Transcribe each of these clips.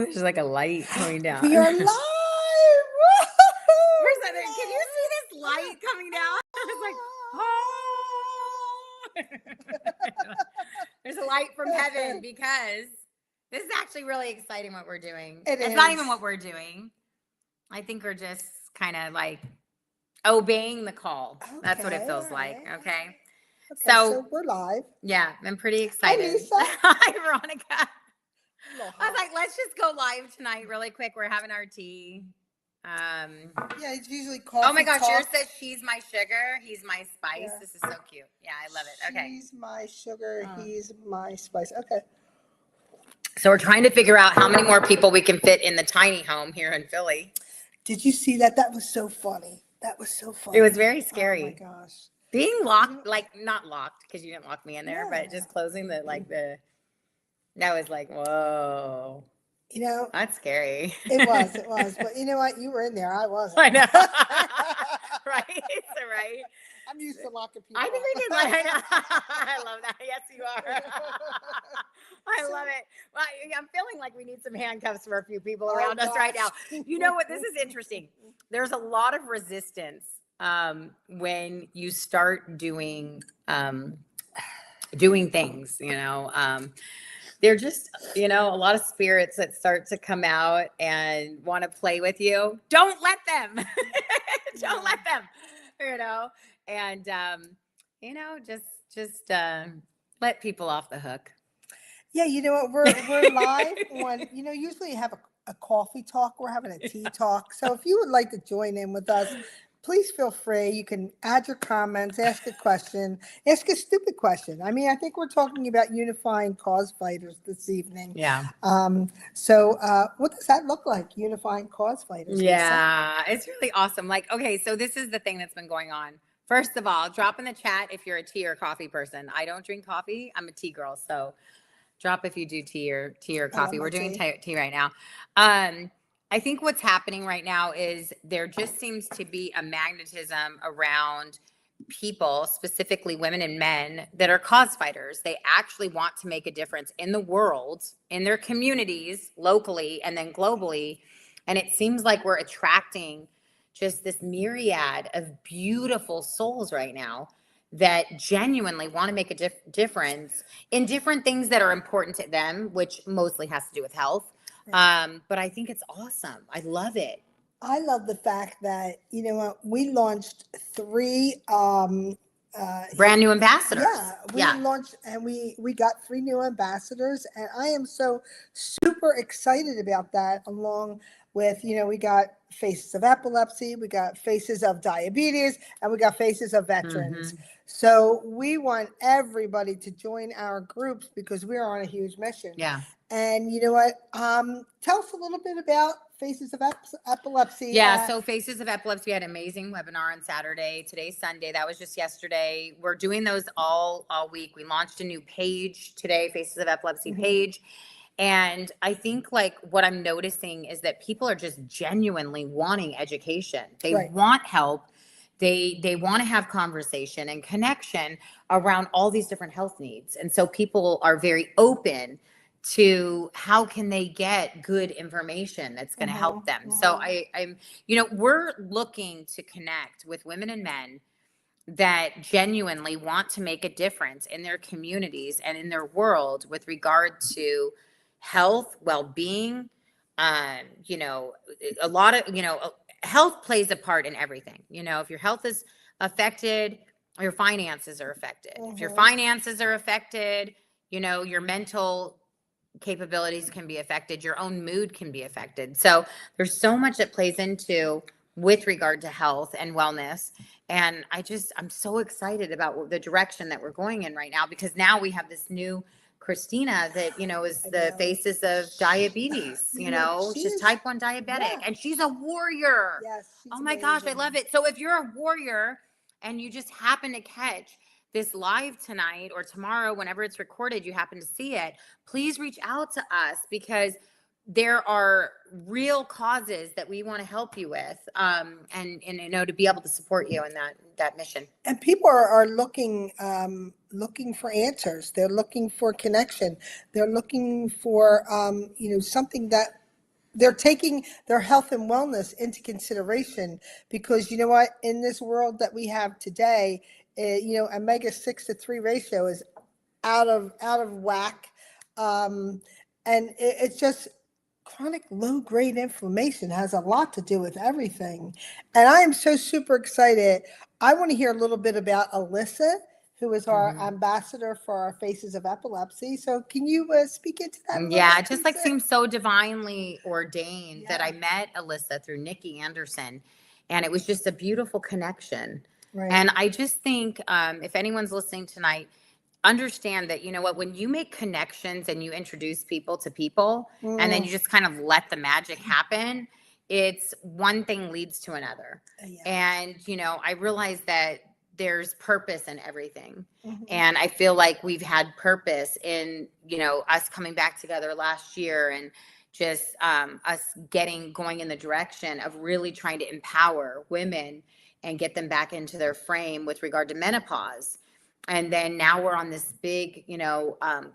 there's like a light coming down. We are live. Where's that? Can you see this light coming down? It's like, oh. There's a light from heaven because this is actually really exciting what we're doing. It's not even what we're doing. I think we're just kind of like obeying the call. Okay, that's what it feels like. Okay. So we're live. Yeah, I'm pretty excited. Hi, Lisa. Hi, Veronica. I was like, let's just go live tonight really quick. We're having our tea. Yeah, it's usually coffee. Oh my gosh, yours says she's my sugar, he's my spice. Yeah. This is so cute. Yeah, I love it. Okay. She's my sugar, he's my spice. Okay. So we're trying to figure out how many more people we can fit in the tiny home here in Philly. Did you see that? That was so funny. That was so funny. It was very scary. Oh my gosh. Being locked, like not locked because you didn't lock me in there, but just closing that was like, whoa. You know, that's scary. It was. But you know what? You were in there. I wasn't. I know. Right? Right. I'm used to locking people. I think we did. I love that. Yes, you are. I love it. Well, I'm feeling like we need some handcuffs for a few people around us right now. You know what? This is interesting. There's a lot of resistance when you start doing things, you know. They're just, you know, a lot of spirits that start to come out and want to play with you. Don't let them. Don't let them, you know. And, you know, just let people off the hook. Yeah, you know what? We're live on, you know, usually you have a coffee talk. We're having a tea talk. So if you would like to join in with us, please feel free. You can add your comments, ask a question, ask a stupid question. I mean, I think we're talking about unifying cause fighters this evening. Yeah. So what does that look like, unifying cause fighters? Yeah, Lisa? It's really awesome. Like, okay, so this is the thing that's been going on. First of all, drop in the chat if you're a tea or coffee person. I don't drink coffee. I'm a tea girl. So drop if you do tea or coffee. We're doing tea right now. I think what's happening right now is there just seems to be a magnetism around people, specifically women and men, that are cause fighters. They actually want to make a difference in the world, in their communities, locally, and then globally. And it seems like we're attracting just this myriad of beautiful souls right now that genuinely want to make a difference in different things that are important to them, which mostly has to do with health. But I think it's awesome. I love it. I love the fact that, you know what, we launched 3 brand new ambassadors. Yeah, we launched and we got 3 new ambassadors, and I am so super excited about that, along with, you know, we got Faces of Epilepsy, we got Faces of Diabetes, and we got Faces of Veterans. Mm-hmm. So we want everybody to join our groups because we're on a huge mission. Yeah. And you know what? Tell us a little bit about Faces of Epilepsy. Yeah, so Faces of Epilepsy, we had an amazing webinar on Saturday. Today's Sunday. That was just yesterday. We're doing those all week. We launched a new page today, Faces of Epilepsy page. And I think like what I'm noticing is that people are just genuinely wanting education. They want help. They want to have conversation and connection around all these different health needs. And so people are very open to how can they get good information that's going to help them. So I'm, you know, we're looking to connect with women and men that genuinely want to make a difference in their communities and in their world with regard to health, well-being. You know, a lot of, you know, health plays a part in everything. You know, if your health is affected, your finances are affected. If your finances are affected, you know, your mental capabilities can be affected, your own mood can be affected. So there's so much that plays into with regard to health and wellness. And I'm so excited about the direction that we're going in right now, because now we have this new Christina that, you know, is the Faces of Diabetes, you know, she's type 1 diabetic and she's a warrior. Yes. Oh my gosh, I love it. So if you're a warrior and you just happen to catch this live tonight or tomorrow, whenever it's recorded, you happen to see it, please reach out to us, because there are real causes that we want to help you with, and you know, to be able to support you in that mission. And people are looking for answers. They're looking for connection. They're looking for you know, something that they're taking their health and wellness into consideration, because you know what, in this world that we have today, omega 6 to 3 ratio is out of whack. Um, and it's just chronic low grade inflammation has a lot to do with everything. And I am so super excited. I want to hear a little bit about Alyssa, who is our Mhm. ambassador for our Faces of Epilepsy. So can you speak into that a little Yeah, bit, it just please? like seems so divinely ordained that Yeah, I met Alyssa through Nikki Anderson, and it was just a beautiful connection. right. And I just think if anyone's listening tonight, understand that, you know what, when you make connections and you introduce people to people, and then Mm, you just kind of let the magic happen, it's one thing leads to another. yeah. And, I realize that there's purpose in everything. Mhm. And I feel like we've had purpose in, us coming back together last year, and just us going in the direction of really trying to empower women and get them back into their frame with regard to menopause. And then now we're on this big,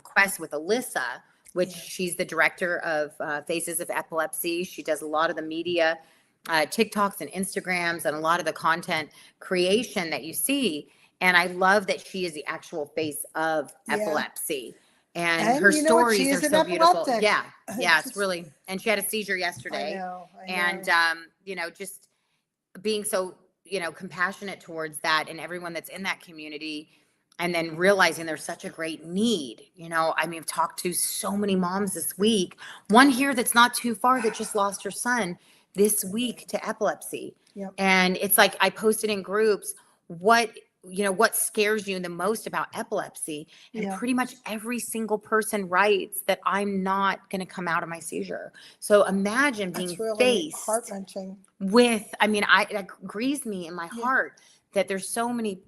quest with Alyssa, which Yeah. she's the director of Faces of Epilepsy. She does a lot of the media, TikToks and Instagrams, and a lot of the content creation that you see. And I love that she is the actual face of Yeah. epilepsy. And her And you know what? She stories are is an so beautiful. epileptic. Yeah. Yeah. It's Just, really, and she had a seizure I yesterday. know, I And, know. just being so, compassionate towards that and everyone that's in that community. And then realizing there's such a great need. I mean, I've talked to so many moms this week, one here that's not too far that just lost her son this week to epilepsy. Yep. And it's like I posted in groups, what scares you the most about epilepsy? And Yeah. pretty much every single person writes that I'm not going to come out of my seizure. So imagine being That's really faced heart-wrenching. with, I mean, that grieves me in my Yeah. heart that there's so many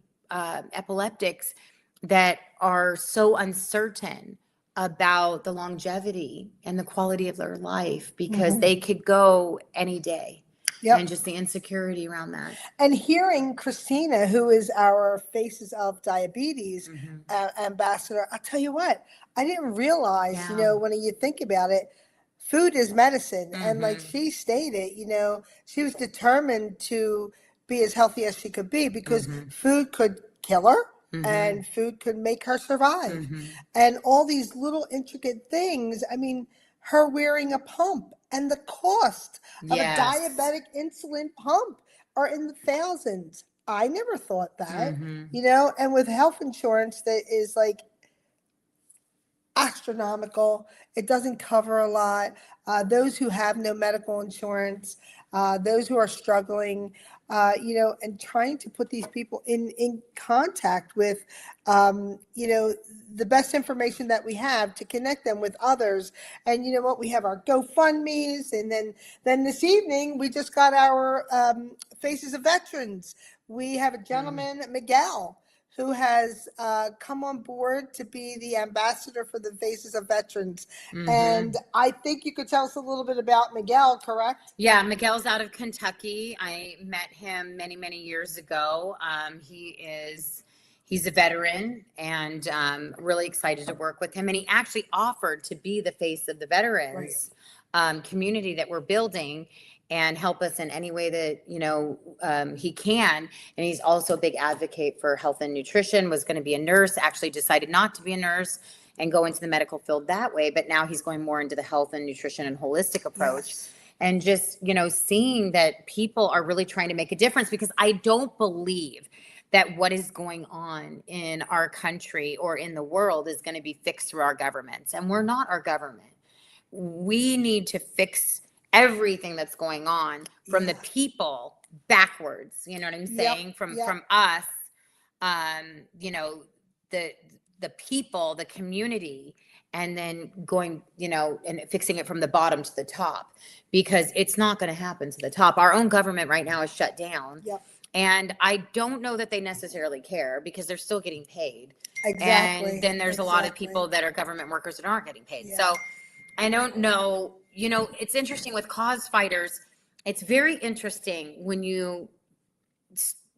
epileptics that are so uncertain about the longevity and the quality of their life, because Mhm. they could go any day. And Yep. just the insecurity around that. And hearing Christina, who is our Faces of Diabetes Mhm. ambassador, I'll tell you what, I didn't realize, Yeah. when you think about it, food is medicine. And like Mhm. she stated, she was determined to be as healthy as she could be, because Mhm. food could kill her Mhm. and food could make her survive. Mhm. And all these little intricate things, I mean, her wearing a pump and the cost of a Yes. diabetic insulin pump are in the thousands. I never thought that, Mhm. and with health insurance that is like astronomical. It doesn't cover a lot. Those who have no medical insurance, those who are struggling, and trying to put these people in contact with, the best information that we have to connect them with others. And you know what? We have our GoFundMe's, and then this evening we just got our Faces of Veterans. We have a Mhm. gentleman, Miguel, who has come on board to be the ambassador for the Faces of Veterans. And Mhm. I think you could tell us a little bit about Miguel, correct? Yeah, Miguel's out of Kentucky. I met him many, many years ago. He's a veteran, and really excited to work with him. And he actually offered to be the face of the Right. veterans community that we're building, and help us in any way that he can. And he's also a big advocate for health and nutrition. Was going to be a nurse, actually decided not to be a nurse and go into the medical field that way. But now he's going more into the health and nutrition and holistic approach. Yes. And just seeing that people are really trying to make a difference, because I don't believe that what is going on in our country or in the world is going to be fixed through our governments, and we're not our government. We need to fix everything that's going on from the Yeah. people backwards, you know what I'm Yep. saying, from Yep. us, you know, the people, the community, and then going, and fixing it from the bottom to the top, because it's not going to happen to the top. Our own government right now is shut down. Yep. And I don't know that they necessarily care, because they're still getting paid. And Exactly. then there's a lot of Exactly. people that are government workers that aren't getting paid. Yeah. So I don't know, it's interesting with cause fighters. It's very interesting when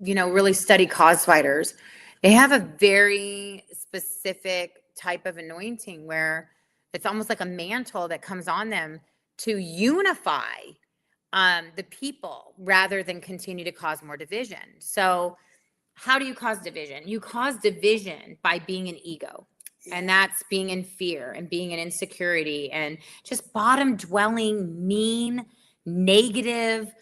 really study cause fighters. They have a very specific type of anointing where it's almost like a mantle that comes on them to unify the people rather than continue to cause more division. So how do you cause division? You cause division by being an ego. And that's being in fear and being in insecurity and just bottom dwelling, mean, negative,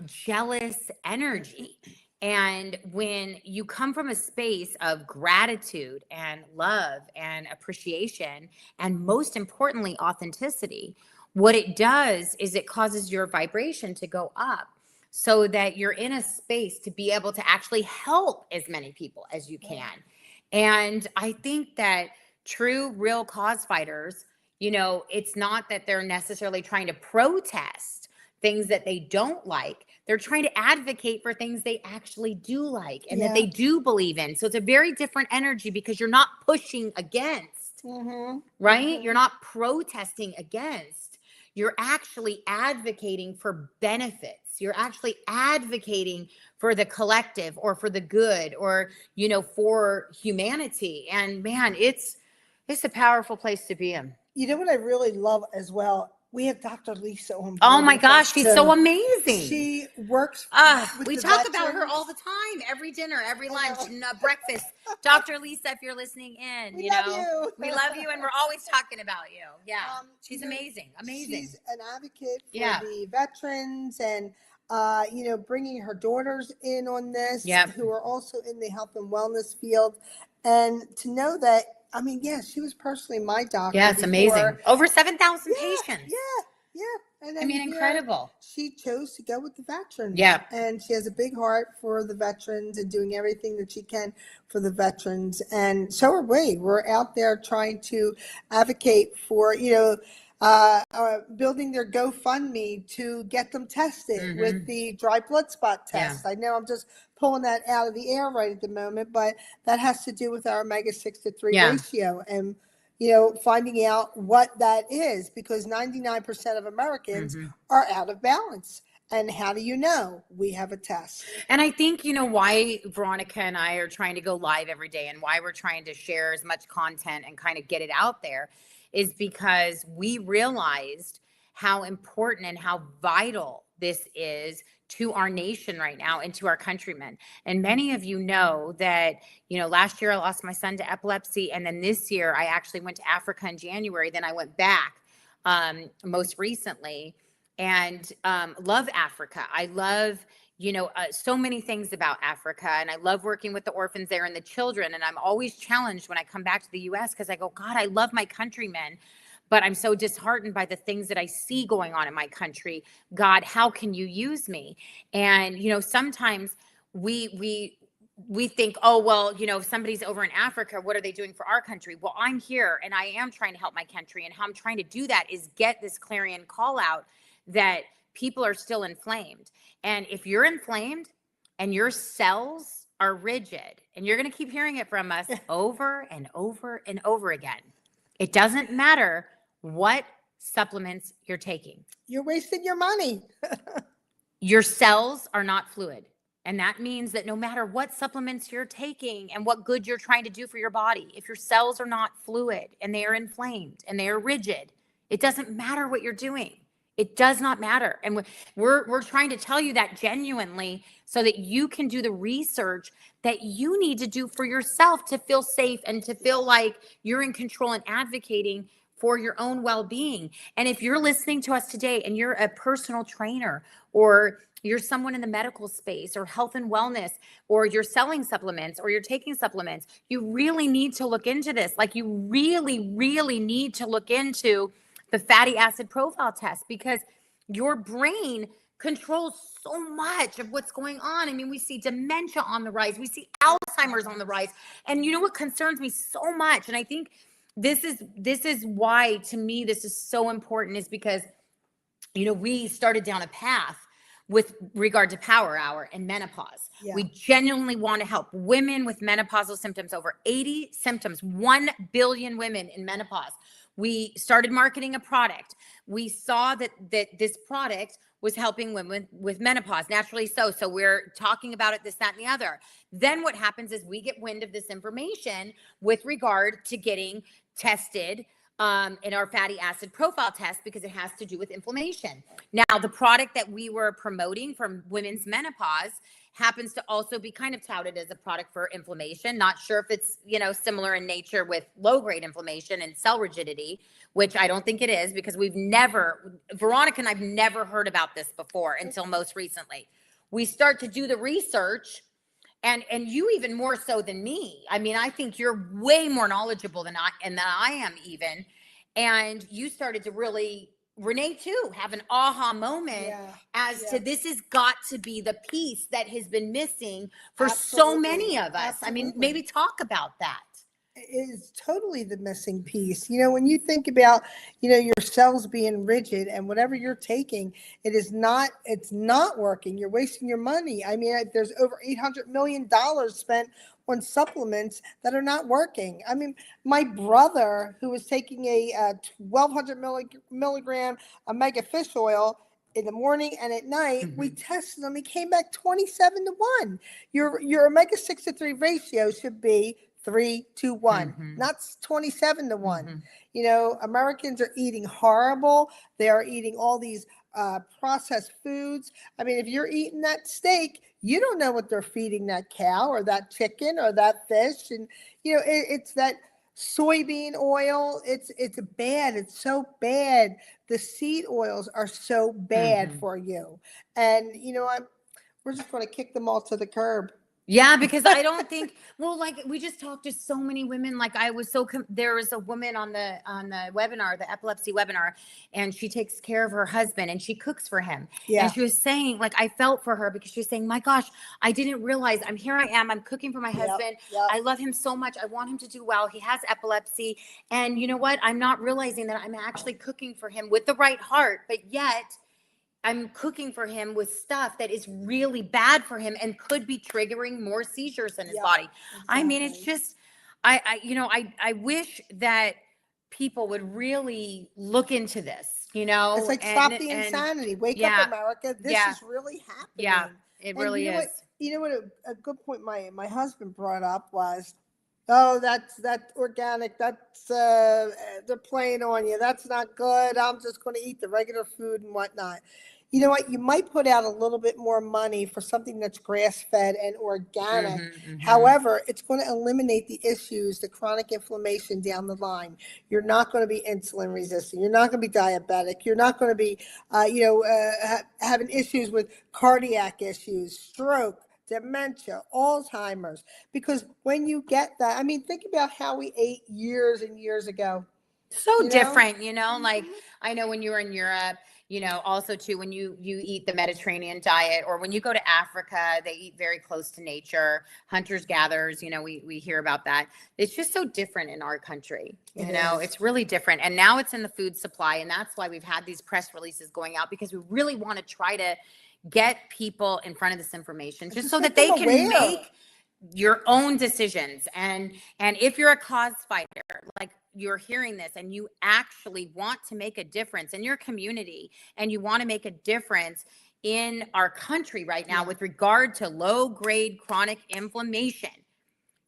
jealous energy. And when you come from a space of gratitude and love and appreciation, and most importantly, authenticity, what it does is it causes your vibration to go up so that you're in a space to be able to actually help as many people as you can. And I think that true, real cause fighters, it's not that they're necessarily trying to protest things that they don't like. They're trying to advocate for things they actually do like and that they do believe in. So it's a very different energy because you're not pushing against, right? You're not protesting against. You're actually advocating for benefits. You're actually advocating for the collective or for the good or, for humanity. And man, it's a powerful place to be in. You know what I really love as well? We have Dr. Lisa on board. Oh my gosh, she's so amazing. She works. We talk about her all the time, every dinner, every lunch, and breakfast. Dr. Lisa, if you're listening in, we love you. We love you, and we're always talking about you. Yeah, she's amazing. She's an advocate for the veterans and, bringing her daughters in on this, who are also in the health and wellness field. And to know that, she was personally my doctor. Yeah, it's amazing. Over 7,000 patients. Yeah. And incredible. She chose to go with the veterans. Yeah. And she has a big heart for the veterans and doing everything that she can for the veterans. And so are we. We're out there trying to advocate for, building their GoFundMe to get them tested with the dry blood spot test. I know I'm just pulling that out of the air right at the moment, but that has to do with our omega-6 to 3 ratio and, finding out what that is, because 99% of Americans are out of balance. And how do you know? We have a test. And I think, why Veronica and I are trying to go live every day and why we're trying to share as much content and kind of get it out there is because we realized how important and how vital this is to our nation right now and to our countrymen. And many of you know that, last year I lost my son to epilepsy. And then this year I actually went to Africa in January. Then I went back most recently and love Africa. I love, so many things about Africa. And I love working with the orphans there and the children. And I'm always challenged when I come back to the US because I go, God, I love my countrymen. But I'm so disheartened by the things that I see going on in my country. God, how can you use me? And, sometimes we think, oh, well, if somebody's over in Africa, what are they doing for our country? Well, I'm here and I am trying to help my country. And how I'm trying to do that is get this clarion call out that people are still inflamed. And if you're inflamed and your cells are rigid, and you're going to keep hearing it from us over and over and over again, it doesn't matter what supplements you're taking. You're wasting your money. Your cells are not fluid. And that means that no matter what supplements you're taking and what good you're trying to do for your body, if your cells are not fluid and they are inflamed and they are rigid, it doesn't matter what you're doing. It does not matter. And we're trying to tell you that genuinely so that you can do the research that you need to do for yourself to feel safe and to feel like you're in control and advocating for your own well-being. And if you're listening to us today and you're a personal trainer or you're someone in the medical space or health and wellness, or you're selling supplements or you're taking supplements, you really need to look into this. Like you really, really need to look into the fatty acid profile test because your brain controls so much of what's going on. I mean, we see dementia on the rise. We see Alzheimer's on the rise. And you know what concerns me so much? And I think this is why, to me, this is so important is because, we started down a path with regard to Power Hour and menopause. Yeah. We genuinely want to help women with menopausal symptoms, over 80 symptoms, 1 billion women in menopause. We started marketing a product. We saw that this product was helping women with menopause, naturally so. So we're talking about it, this, that, and the other. Then what happens is we get wind of this information with regard to getting tested in our fatty acid profile test because it has to do with inflammation. Now, the product that we were promoting for women's menopause happens to also be kind of touted as a product for inflammation. Not sure if it's, similar in nature with low grade inflammation and cell rigidity, which I don't think it is, because Veronica and I've never heard about this before until most recently. We start to do the research, and you even more so than me. I mean, I think you're way more knowledgeable than I am even. And you started to really, Renee too, have an aha moment as to this has got to be the piece that has been missing for so many of us. I mean, maybe talk about that. Is totally the missing piece. When you think about, your cells being rigid and whatever you're taking, it's not working. You're wasting your money. I mean, there's over $800 million spent on supplements that are not working. I mean, my brother, who was taking a 1,200 milligram omega fish oil in the morning and at night, we tested him. He came back 27-1. Your omega 6 to 3 ratio should be 3-1, not 27-1. Americans are eating horrible. They are eating all these processed foods. I mean, if you're eating that steak, you don't know what they're feeding that cow or that chicken or that fish. And, it's that soybean oil. It's bad. It's so bad. The seed oils are so bad for you. And, we're just going to kick them all to the curb. Yeah, because I don't think, like we just talked to so many women. Like there was a woman on the webinar, the epilepsy webinar, and she takes care of her husband and she cooks for him. Yeah. And she was saying, like, I felt for her because she was saying, my gosh, I didn't realize I'm cooking for my husband. Yep. I love him so much. I want him to do well. He has epilepsy. And you know what? I'm not realizing that I'm actually cooking for him with the right heart, but yet I'm cooking for him with stuff that is really bad for him and could be triggering more seizures in his body. Exactly. I mean, it's just, I wish that people would really look into this, It's like, stop the insanity. Wake up, America. This is really happening. Yeah, it really is. What a good point my husband brought up was, oh, that's organic. That's they're playing on you. That's not good. I'm just going to eat the regular food and whatnot. You know what? You might put out a little bit more money for something that's grass-fed and organic. However, it's going to eliminate the issues, the chronic inflammation down the line. You're not going to be insulin resistant. You're not going to be diabetic. You're not going to be, having issues with cardiac issues, stroke, dementia, Alzheimer's. Because when you get that, I mean, think about how we ate years and years ago. So different, like I know when you were in Europe, also too, when you eat the Mediterranean diet, or when you go to Africa, they eat very close to nature, hunters gatherers, we hear about that. It's just so different in our country. It's really different. And now it's in the food supply. And that's why we've had these press releases going out, because we really want to try to get people in front of this information just so that they can make your own decisions. And if you're a cause fighter, like you're hearing this and you actually want to make a difference in your community, and you want to make a difference in our country right now with regard to low grade chronic inflammation,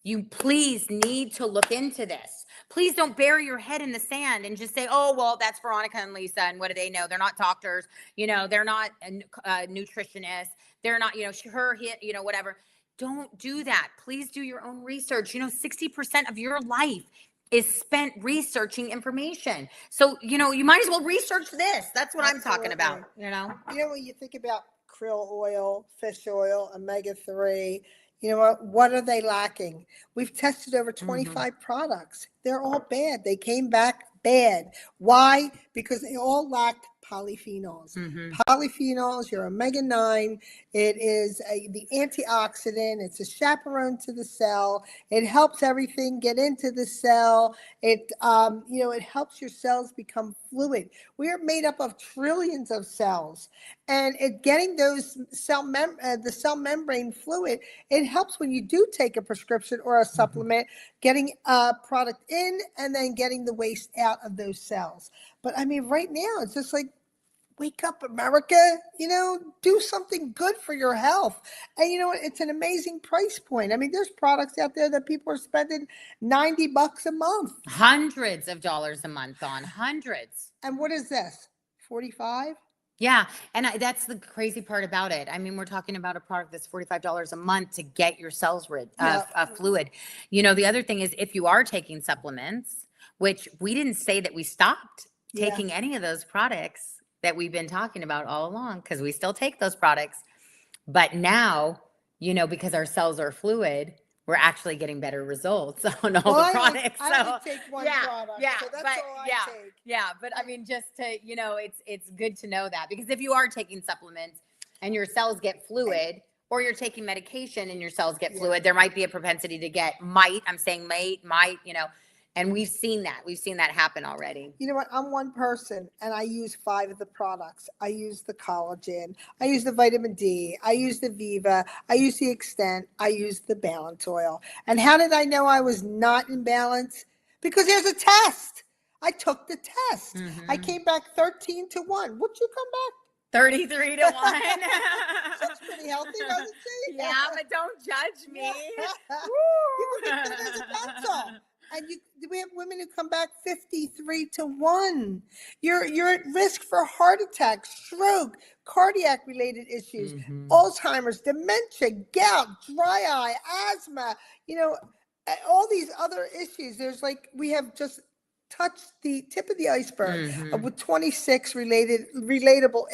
you please need to look into this. Please don't bury your head in the sand and just say, oh, well, that's Veronica and Lisa, and what do they know? They're not doctors, they're not nutritionists. They're not, whatever. Don't do that. Please do your own research. 60% of your life is spent researching information. So, you might as well research this. That's what I'm talking about, When you think about krill oil, fish oil, omega-3, what are they lacking? We've tested over 25 products. They're all bad. They came back bad. Why? Because they all lacked polyphenols. Polyphenols, your omega-9, it is the antioxidant. It's a chaperone to the cell. It helps everything get into the cell. It helps your cells become fluid. We are made up of trillions of cells, and getting those the cell membrane fluid, it helps when you do take a prescription or a supplement, getting a product in and then getting the waste out of those cells. But I mean, right now, it's just like wake up, America, do something good for your health. And you know what? It's an amazing price point. I mean, there's products out there that people are spending $90 a month. Hundreds of dollars a month on, hundreds. And what is this? 45? Yeah. And that's the crazy part about it. I mean, we're talking about a product that's $45 a month to get your cells rid of fluid. The other thing is, if you are taking supplements, which we didn't say that we stopped taking any of those products that we've been talking about all along, because we still take those products. But now, because our cells are fluid, we're actually getting better results on all the products. I only take one product, so that's all I take. Yeah, but I mean, just to, it's good to know that, because if you are taking supplements and your cells get fluid, or you're taking medication and your cells get fluid, there might be a propensity to get I'm saying might, and we've seen that happen already. You know what? I'm one person and I use 5 of the products. I use the collagen. I use the vitamin D. I use the Viva. I use the Extent. I use the Balance Oil. And how did I know I was not in balance? Because there's a test. I took the test. I came back 13 to 1. Would you come back? 33 to 1. That's pretty healthy, doesn't she? Yeah, but don't judge me. You can get fit as a pencil. And we have women who come back 53 to 1. You're at risk for heart attack, stroke, cardiac related issues, Alzheimer's, dementia, gout, dry eye, asthma, all these other issues. There's we have just touched the tip of the iceberg with 26 relatable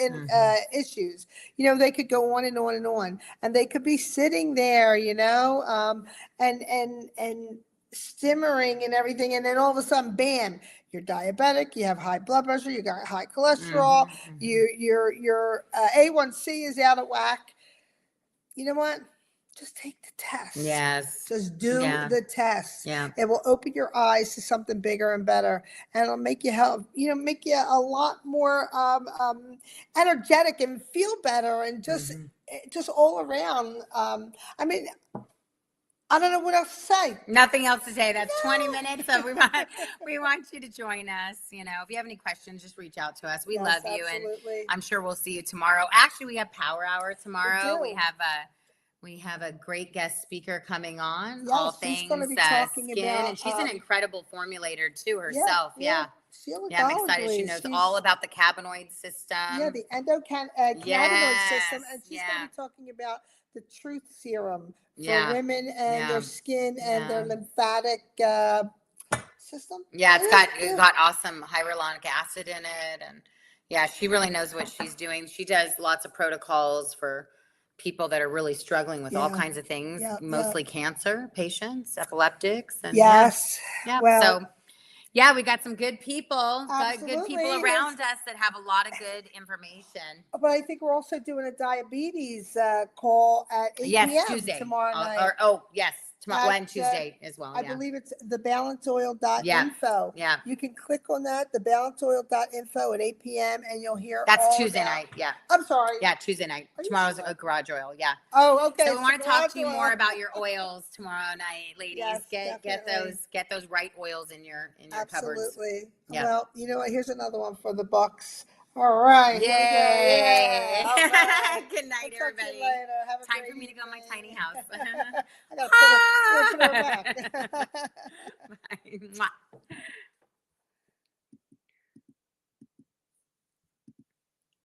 issues. They could go on and on and on, and they could be sitting there, and simmering and everything, and then all of a sudden, bam, you're diabetic, you have high blood pressure, you got high cholesterol, your A1C is out of whack. You know what? Just take the test. Yes. Just do the test. Yeah. It will open your eyes to something bigger and better, and it'll make you make you a lot more energetic and feel better, and just all around. I mean, I don't know what else to say. Nothing else to say. That's 20 minutes. So we want you to join us. If you have any questions, just reach out to us. We love you. Absolutely. And I'm sure we'll see you tomorrow. Actually, we have Power Hour tomorrow. We have a great guest speaker coming on. Yes, all she's things gonna be talking skin. about, And she's an incredible formulator too herself. Yeah. I'm excited. She knows all about the cannabinoid system. Yeah, the endocannabinoid system. And she's going to be talking about the truth serum for women and their skin and their lymphatic system. Yeah, it's got awesome hyaluronic acid in it. And she really knows what she's doing. She does lots of protocols for people that are really struggling with all kinds of things, mostly cancer patients, epileptics. And Well, so we got some good people, good people around us that have a lot of good information. But I think we're also doing a diabetes call at 8 p.m. Tuesday. Tomorrow night. Tomorrow and Tuesday as well. I believe it's thebalanceoil.info. Yeah. You can click on that, thebalanceoil.info at 8 p.m. and you'll hear That's Tuesday night. Yeah. I'm sorry. Yeah, Tuesday night. Tomorrow's a garage oil. Yeah. Oh, okay. So we want to talk to you more about your oils tomorrow night, ladies. Yes, get those right oils in your cupboards. Absolutely. Yeah. Well, you know what? Here's another one for the Bucks. All right. Yay. All right. Good night, We'll everybody. Time for me to go in my tiny house. I gotta put her back. Bye. Mwah.